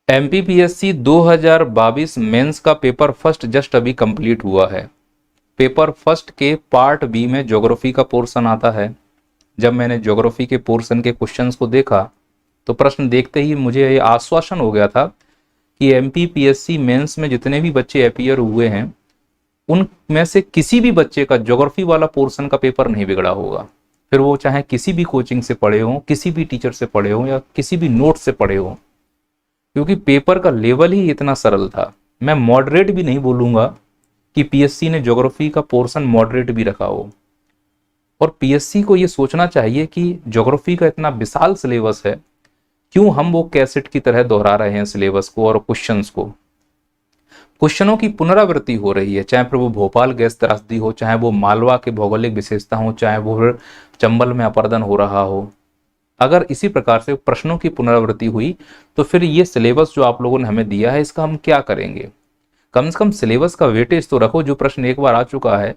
MPPSC 2022 mains का paper first just अभी complete हुआ है। पेपर फर्स्ट के पार्ट बी में ज्योग्राफी का पोर्शन आता है। जब मैंने ज्योग्राफी के पोर्शन के क्वेश्चंस को देखा तो प्रश्न देखते ही मुझे ये आश्वासन हो गया था कि एमपीपीएससी मेंस में जितने भी बच्चे अपीयर हुए हैं उनमें से किसी भी बच्चे का ज्योग्राफी वाला पोर्शन का पेपर नहीं बिगड़ा होगा। फिर वो चाहे किसी भी कोचिंग से पढ़े हों, किसी भी टीचर से पढ़े हों या किसी भी नोट से पढ़े हों, क्योंकि पेपर का लेवल ही इतना सरल था। मैं मॉडरेट भी नहीं बोलूंगा कि पीएससी ने ज्योग्राफी का पोर्शन मॉडरेट भी रखा हो। और पीएससी को ये सोचना चाहिए कि ज्योग्राफी का इतना विशाल सिलेबस है, क्यों हम वो कैसेट की तरह दोहरा रहे हैं सिलेबस को और क्वेश्चंस को। क्वेश्चनों की पुनरावृत्ति हो रही है, चाहे फिर वो भोपाल गैस त्रासदी हो, चाहे वो मालवा के भौगोलिक विशेषता हो, चाहे वो चंबल में अपरदन हो रहा हो। अगर इसी प्रकार से प्रश्नों की पुनरावृत्ति हुई तो फिर ये सिलेबस जो आप लोगों ने हमें दिया है इसका हम क्या करेंगे। कम से कम सिलेबस का वेटेज तो रखो। जो प्रश्न एक बार आ चुका है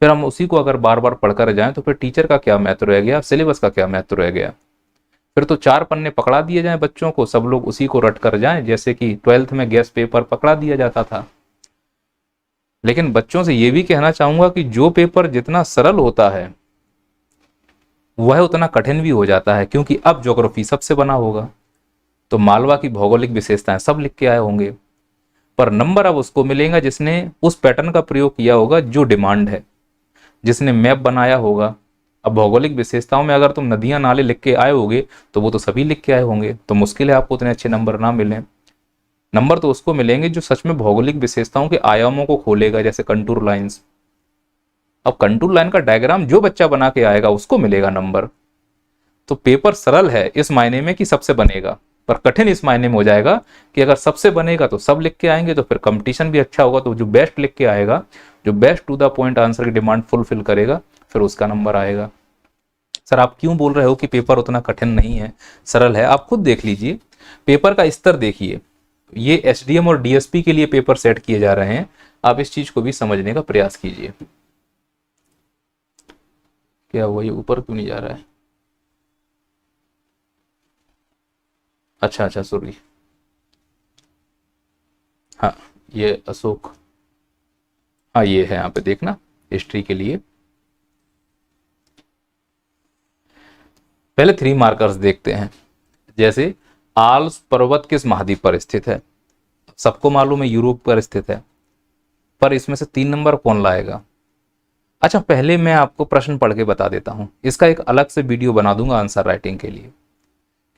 फिर हम उसी को अगर बार बार पढ़कर जाएं तो फिर टीचर का क्या महत्व रह गया, सिलेबस का क्या महत्व रह गया। फिर तो 4 पन्ने पकड़ा दिए जाएं बच्चों को, सब लोग उसी को रट कर जाएं, जैसे कि 12th में गैस पेपर पकड़ा दिया जाता था। लेकिन बच्चों से ये भी कहना चाहूंगा कि जो पेपर जितना सरल होता है वह उतना कठिन भी हो जाता है, क्योंकि अब ज्योग्राफी सबसे बना होगा तो मालवा की भौगोलिक विशेषताएं सब लिख के आए होंगे, पर नंबर अब उसको मिलेगा जिसने उस पैटर्न का प्रयोग किया होगा जो डिमांड है, जिसने मैप बनाया होगा। अब भौगोलिक विशेषताओं में अगर तुम नदियां नाले लिख के आए होगे तो वो तो सभी लिख के आए होंगे, तो मुश्किल है आपको उतने अच्छे नंबर ना मिलें। नंबर तो उसको मिलेंगे जो सच में भौगोलिक विशेषताओं के आयामों को खोलेगा, जैसे कंटूर लाइंस। अब कंटूर लाइन का डायग्राम जो बच्चा बना के आएगा उसको मिलेगा नंबर। तो पेपर सरल है इस मायने में कि सबसे बनेगा, पर कठिन इस मायने में हो जाएगा कि अगर सबसे बनेगा तो सब लिख के आएंगे, तो फिर कंपटीशन भी अच्छा होगा। तो जो बेस्ट लिख के आएगा, जो best to the point answer की डिमांड फुलफिल करेगा, फिर उसका नंबर आएगा। सर आप क्यों बोल रहे हो कि पेपर उतना कठिन नहीं है, सरल है? आप खुद देख लीजिए, पेपर का स्तर देखिए। ये एसडीएम और डीएसपी के लिए पेपर सेट किए जा रहे हैं, आप इस चीज को भी समझने का प्रयास कीजिए। क्या हुआ, ये ऊपर क्यों नहीं जा रहा है? अच्छा सॉरी। हाँ ये अशोक, हाँ ये है यहाँ पे देखना हिस्ट्री के लिए। पहले 3 मार्कर्स देखते हैं। जैसे आल्प्स पर्वत किस महाद्वीप पर स्थित है? सबको मालूम है यूरोप पर स्थित है, पर इसमें से 3 नंबर कौन लाएगा? अच्छा पहले मैं आपको प्रश्न पढ़ के बता देता हूं, इसका एक अलग से वीडियो बना दूंगा आंसर राइटिंग के लिए,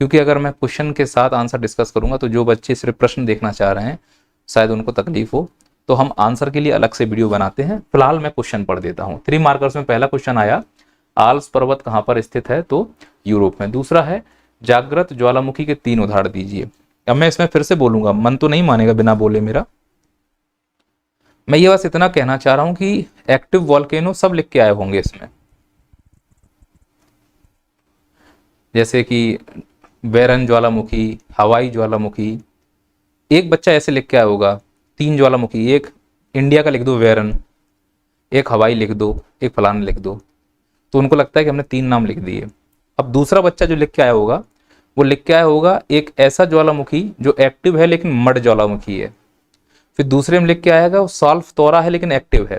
क्योंकि अगर मैं क्वेश्चन के साथ आंसर डिस्कस करूंगा तो जो बच्चे सिर्फ प्रश्न देखना चाह रहे हैं शायद उनको तकलीफ हो, तो हम आंसर के लिए अलग से वीडियो बनाते हैं। फिलहाल मैं क्वेश्चन पढ़ देता हूँ। 3 मार्कर्स में पहला क्वेश्चन आया, आल्प्स पर्वत कहाँ पर स्थित है? तो यूरोप में। दूसरा है जागृत ज्वालामुखी के 3 उदाहरण दीजिए। अब मैं इसमें फिर से बोलूंगा, मन तो नहीं मानेगा बिना बोले मेरा। मैं ये बस इतना कहना चाह रहा हूं कि एक्टिव वॉल्केनो सब लिख के आए होंगे इसमें, जैसे कि बैरन ज्वालामुखी, हवाई ज्वालामुखी। एक बच्चा ऐसे लिख के आया होगा 3 ज्वालामुखी, एक इंडिया का लिख दो बैरन, एक हवाई लिख दो, एक फलाना लिख दो, तो उनको लगता है कि हमने 3 नाम लिख दिए। अब दूसरा बच्चा जो लिख के आया होगा वो लिख के आया होगा एक ऐसा ज्वालामुखी जो एक्टिव है लेकिन मड ज्वालामुखी है। फिर दूसरे में लिख के आएगा वो सॉल्फ तोरा है लेकिन एक्टिव है।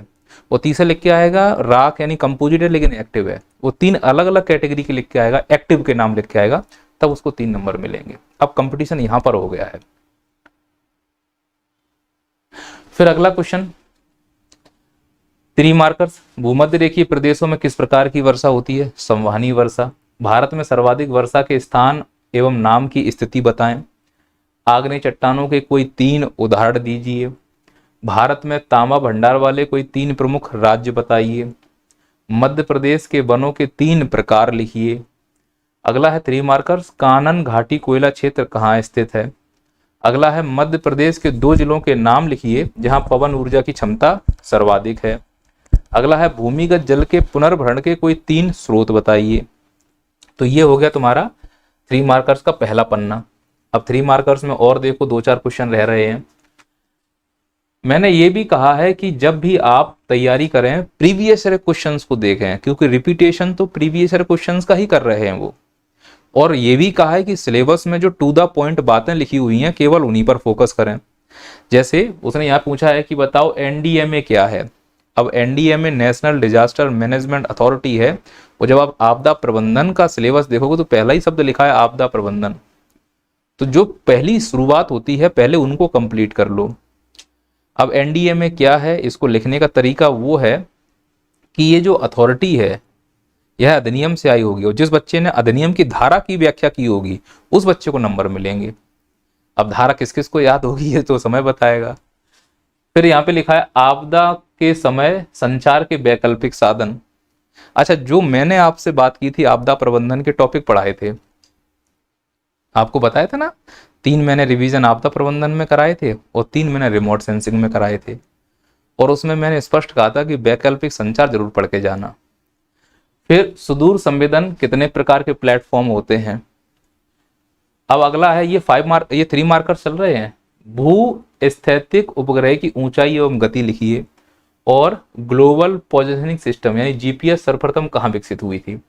वो तीसरा लिख के आएगा राख यानी कंपोजिट है लेकिन एक्टिव है। वो 3 अलग अलग कैटेगरी के लिख के आएगा, एक्टिव के नाम लिख के आएगा, तब उसको 3 नंबर मिलेंगे। अब कंपटीशन यहां पर हो गया है। फिर अगला क्वेश्चन 3 मार्कर्स, भूमध्य रेखीय प्रदेशों में किस प्रकार की वर्षा होती है? संवहनी वर्षा। भारत में सर्वाधिक वर्षा के स्थान एवं नाम की स्थिति बताएं। आग्नेय चट्टानों के कोई 3 उदाहरण दीजिए। भारत में तांबा भंडार वाले कोई 3 प्रमुख राज्य बताइए। मध्य प्रदेश के वनों के 3 प्रकार लिखिए। अगला है 3 मार्कर्स, कानन घाटी कोयला क्षेत्र कहाँ स्थित है? अगला है मध्य प्रदेश के 2 जिलों के नाम लिखिए जहां पवन ऊर्जा की क्षमता सर्वाधिक है। अगला है भूमिगत जल के पुनर्भरण के कोई 3 स्रोत बताइए। तो ये हो गया तुम्हारा 3 मार्कर्स का पहला पन्ना। अब 3 मार्कर्स में और देखो 2-4 क्वेश्चन रह रहे हैं। मैंने ये भी कहा है कि जब भी आप तैयारी करें प्रीवियस ईयर क्वेश्चंस को देखें, क्योंकि रिपीटेशन तो प्रीवियस ईयर क्वेश्चंस का ही कर रहे हैं वो। और ये भी कहा है कि सिलेबस में जो टू द पॉइंट बातें लिखी हुई हैं केवल उन्हीं पर फोकस करें। जैसे उसने यहाँ पूछा है कि बताओ एनडीएमए क्या है। अब NDMA national disaster management authority है, और जब आप आपदा प्रबंधन का सिलेबस देखोगे तो पहला ही शब्द लिखा है आपदा प्रबंधन। तो जो पहली शुरुआत होती है पहले उनको कंप्लीट कर लो। अब एनडीएमए क्या है, इसको लिखने का तरीका वो है कि ये जो अथॉरिटी है यह अधिनियम से आई होगी, और जिस बच्चे ने अधिनियम की धारा की व्याख्या की होगी उस बच्चे को नंबर मिलेंगे। अब धारा किस किस को याद होगी ये तो समय बताएगा। फिर यहाँ पे लिखा है आपदा के समय संचार के वैकल्पिक साधन। अच्छा, जो मैंने आपसे बात की थी आपदा प्रबंधन के टॉपिक पढ़ाए थे, आपको बताया था ना, 3 महीने रिवीजन आपदा प्रबंधन में कराए थे और 3 महीने रिमोट सेंसिंग में कराए थे, और उसमें मैंने स्पष्ट कहा था कि वैकल्पिक संचार जरूर पढ़ के जाना। फिर सुदूर संवेदन कितने प्रकार के प्लेटफॉर्म होते हैं। अब अगला है ये 3 मार्कर चल रहे हैं। भू स्थैतिक उपग्रह की ऊंचाई एवं गति लिखिए, और ग्लोबल पोजिशनिंग सिस्टम यानी जीपीएस सर्वप्रथम कहाँ विकसित हुई थी।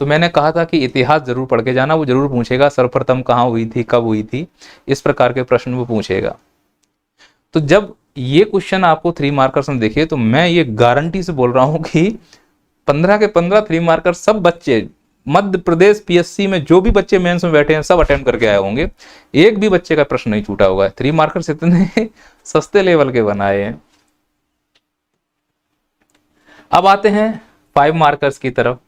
तो मैंने कहा था कि इतिहास जरूर पढ़ के जाना, वो जरूर पूछेगा सर्वप्रथम कहाँ हुई थी, कब हुई थी, इस प्रकार के प्रश्न वो पूछेगा। तो जब ये क्वेश्चन आपको 3 मार्कर्स में देखिए तो मैं ये गारंटी से बोल रहा हूं कि 15 के 15 3 मार्कर सब बच्चे मध्य प्रदेश पीएससी में जो भी बच्चे मेंस में बैठे हैं सब अटेम्प्ट करके आए होंगे, एक भी बच्चे का प्रश्न नहीं छूटा होगा। 3 मार्कर्स इतने सस्ते लेवल के बनाए हैं। अब आते हैं 5 मार्कर्स की तरफ।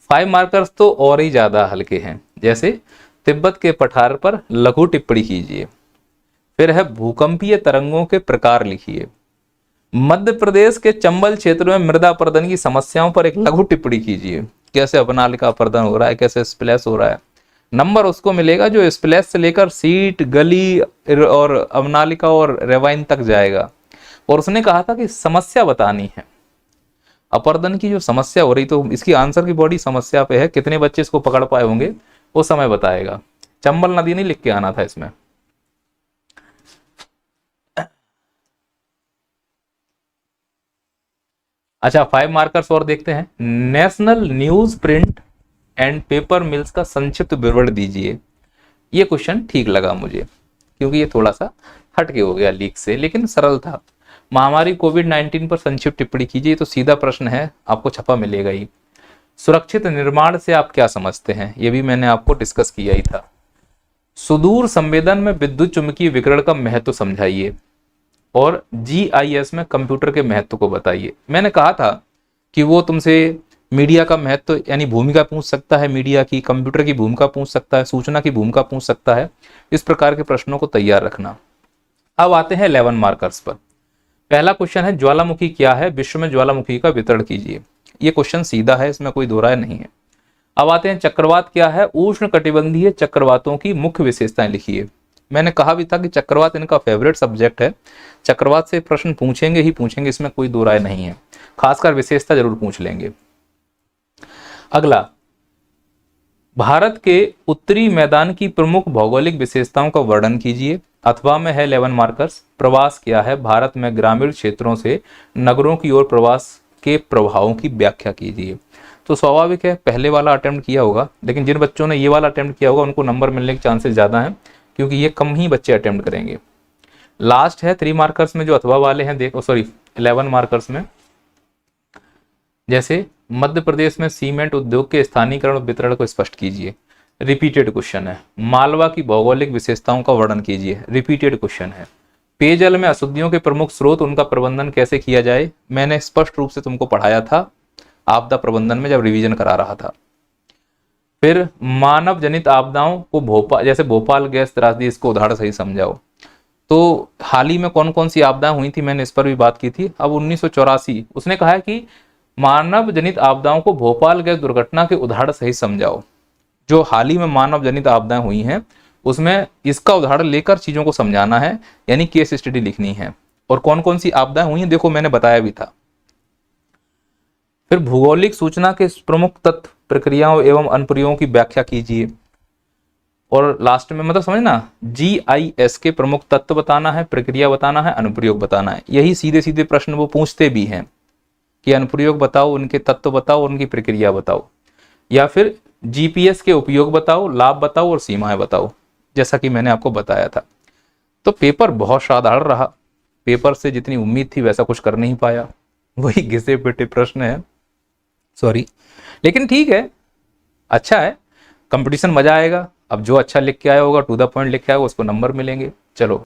5 मार्कर्स तो और ही ज्यादा हल्के हैं। जैसे तिब्बत के पठार पर लघु टिप्पणी कीजिए, फिर है भूकंपीय तरंगों के प्रकार लिखिए, मध्य प्रदेश के चंबल क्षेत्र में मृदा अपरदन की समस्याओं पर एक लघु टिप्पणी कीजिए, कैसे अपनालिका अपरदन हो रहा है, कैसे स्प्लैश हो रहा है। नंबर उसको मिलेगा जो स्प्लैश से लेकर सीट, गली और अवनालिका और रेवाइन तक जाएगा। और उसने कहा था कि समस्या बतानी है, अपरदन की जो समस्या हो रही, तो इसकी आंसर की बॉडी समस्या पे है, कितने बच्चे इसको पकड़ पाए होंगे वो समय बताएगा। चंबल नदी नहीं लिख के आना था इसमें। अच्छा, 5 मार्कर्स और देखते हैं। National news print and paper mills का संक्षिप्त विवरण दीजिए। ये क्वेश्चन ठीक लगा मुझे क्योंकि ये थोड़ा सा हटके हो गया लीक से, लेकिन सरल था। महामारी कोविड-19 पर संक्षिप्त टिप्पणी कीजिए, तो सीधा प्रश्न है, आपको छपा मिलेगा ही। सुरक्षित निर्माण से आप क्या समझते हैं, ये भी मैंने आपको डिस्कस किया ही था। सुदूर संवेदन में विद्युत चुंबकीय विकिरण का महत्व समझाइए, और जीआईएस में कंप्यूटर के महत्व को बताइए। मैंने कहा था कि वो तुमसे मीडिया का महत्व यानी भूमिका पूछ सकता है, मीडिया की, कंप्यूटर की भूमिका पूछ सकता है, सूचना की भूमिका पूछ सकता है। इस प्रकार के प्रश्नों को तैयार रखना। अब आते हैं 11 मार्कर्स पर। पहला क्वेश्चन है ज्वालामुखी क्या है, विश्व में ज्वालामुखी का वितरण कीजिए। ये क्वेश्चन सीधा है, इसमें कोई दो राय नहीं है। अब आते हैं चक्रवात क्या है, उष्ण कटिबंधीय चक्रवातों की मुख्य विशेषताएं लिखिए। मैंने कहा भी था कि चक्रवात इनका फेवरेट सब्जेक्ट है, चक्रवात से प्रश्न पूछेंगे ही पूछेंगे, इसमें कोई दो राय नहीं है, खासकर विशेषता जरूर पूछ लेंगे। अगला, भारत के उत्तरी मैदान की प्रमुख भौगोलिक विशेषताओं का वर्णन कीजिए। अथवा में है 11 मार्कर्स। प्रवास क्या है, भारत में ग्रामीण क्षेत्रों से नगरों की ओर प्रवास के प्रभावों की व्याख्या कीजिए। तो स्वाभाविक है पहले वाला अटेम्प्ट किया होगा, लेकिन जिन बच्चों ने ये वाला अटेम्प्ट किया होगा उनको नंबर मिलने के चांसेस ज्यादा हैं, क्योंकि ये कम ही बच्चे अटेम्प्ट करेंगे। लास्ट है 3 मार्कर्स में जो अथवा वाले हैं, देखो 11 मार्कर्स में, जैसे मध्य प्रदेश में सीमेंट उद्योग के स्थानीयकरण और वितरण को स्पष्ट कीजिए। रिपीटेड क्वेश्चन है। मालवा की भौगोलिक विशेषताओं का वर्णन कीजिए। रिपीटेड क्वेश्चन है। पेयजल में अशुद्धियों के प्रमुख स्रोत, उनका प्रबंधन कैसे किया जाए, मैंने स्पष्ट रूप से तुमको पढ़ाया था आपदा प्रबंधन में जब रिवीजन करा रहा था। फिर मानव जनित आपदाओं को भोपाल, जैसे भोपाल गैस त्रासदी, इसको उदाहरण सही समझाओ। तो हाल ही में कौन कौन सी आपदाएं हुई थी, मैंने इस पर भी बात की थी। अब 1984 उसने कहा है कि मानव जनित आपदाओं को भोपाल गैस दुर्घटना के उदाहरण सही समझाओ। जो हाल ही में मानव जनित आपदाएं हुई हैं उसमें इसका उदाहरण लेकर चीजों को समझाना है, यानी केस स्टडी लिखनी है। और कौन कौन सी आपदाएं हुई हैं देखो मैंने बताया भी था। फिर भूगोलिक सूचना के प्रमुख तत्व, प्रक्रियाओं एवं अनुप्रयोगों की व्याख्या कीजिए। और लास्ट में मतलब समझना, जीआईएस के प्रमुख तत्व बताना है, प्रक्रिया बताना है, अनुप्रयोग बताना है। यही सीधे सीधे प्रश्न वो पूछते भी हैं कि अनुप्रयोग बताओ, उनके तत्व बताओ, उनकी प्रक्रिया बताओ। या फिर जीपीएस के उपयोग बताओ, लाभ बताओ और सीमाएं बताओ, जैसा कि मैंने आपको बताया था। तो पेपर बहुत साधारण रहा, पेपर से जितनी उम्मीद थी वैसा कुछ कर नहीं पाया, वही घिसे पिटे प्रश्न है, सॉरी। लेकिन ठीक है, अच्छा है, कंपटीशन मजा आएगा। अब जो अच्छा लिख के आया होगा, टू द पॉइंट लिख के आएगा, उसको नंबर मिलेंगे। चलो।